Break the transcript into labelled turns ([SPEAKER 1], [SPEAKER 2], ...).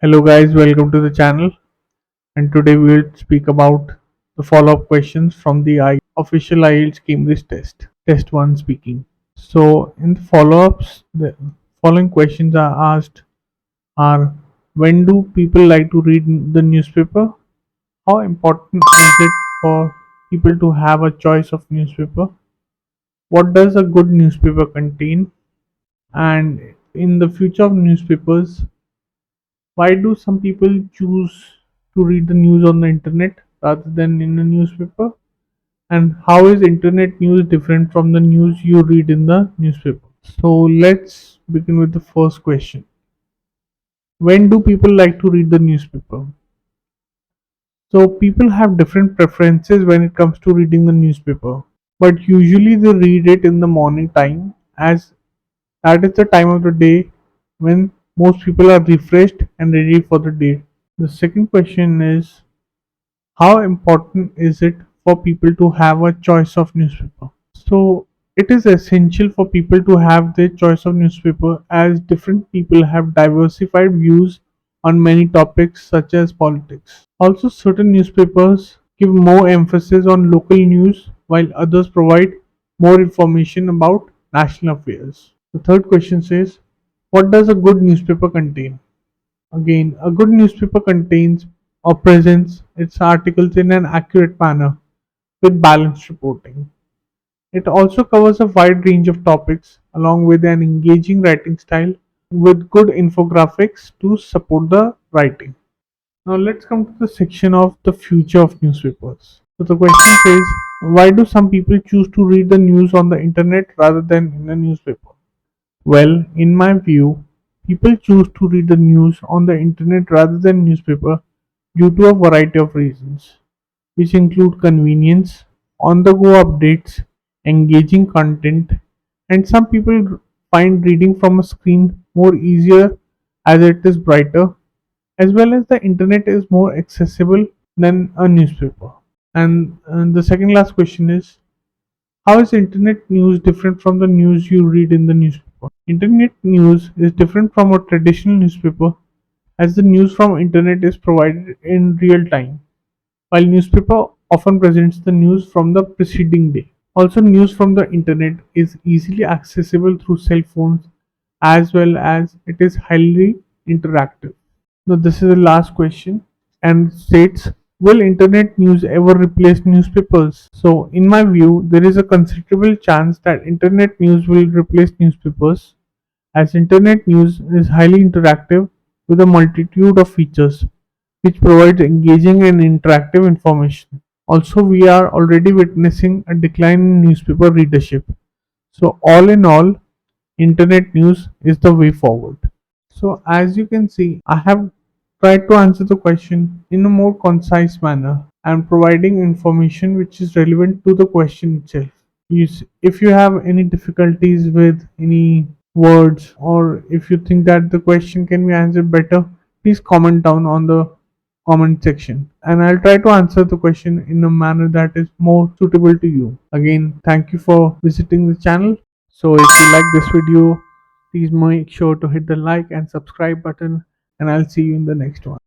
[SPEAKER 1] Hello guys, welcome to the channel, and today we'll speak about the follow-up questions from the official IELTS Cambridge test, test 1 speaking. So in the follow-ups, the following questions are asked are: when do people like to read the newspaper? How important is it for people to have a choice of newspaper? What does a good newspaper contain? And in the future of newspapers, why do some people choose to read the news on the internet rather than in a newspaper? And how is internet news different from the news you read in the newspaper? So let's begin with the first question. When do people like to read the newspaper? So people have different preferences when it comes to reading the newspaper, but usually they read it in the morning time, as that is the time of the day when most people are refreshed and ready for the day. The second question is: how important is it for people to have a choice of newspaper? So it is essential for people to have their choice of newspaper, as different people have diversified views on many topics such as politics. Also, certain newspapers give more emphasis on local news while others provide more information about national affairs. The third question says, what does a good newspaper contain? Again, a good newspaper contains or presents its articles in an accurate manner with balanced reporting. It also covers a wide range of topics along with an engaging writing style with good infographics to support the writing. Now let's come to the section of the future of newspapers. So the question says, why do some people choose to read the news on the internet rather than in a newspaper? Well, in my view, people choose to read the news on the internet rather than newspaper due to a variety of reasons, which include convenience, on the go updates, engaging content, and some people find reading from a screen more easier as it is brighter, as well as the internet is more accessible than a newspaper. And the second last question is, how is internet news different from the news you read in the newspaper? Internet news is different from a traditional newspaper, as the news from internet is provided in real time, while newspaper often presents the news from the preceding day. Also, news from the internet is easily accessible through cell phones, as well as it is highly interactive. Now this is the last question, and states, will internet news ever replace newspapers? So in my view, there is a considerable chance that internet news will replace newspapers, as internet news is highly interactive with a multitude of features which provides engaging and interactive information. Also, we are already witnessing a decline in newspaper readership. So all in all, internet news is the way forward. So as you can see, I have tried to answer the question in a more concise manner and providing information which is relevant to the question itself. If you have any difficulties with any words, or if you think that the question can be answered better, please comment down on the comment section, and I'll try to answer the question in a manner that is more suitable to you. Again, thank you for visiting the channel. So if you like this video, please make sure to hit the like and subscribe button, and I'll see you in the next one.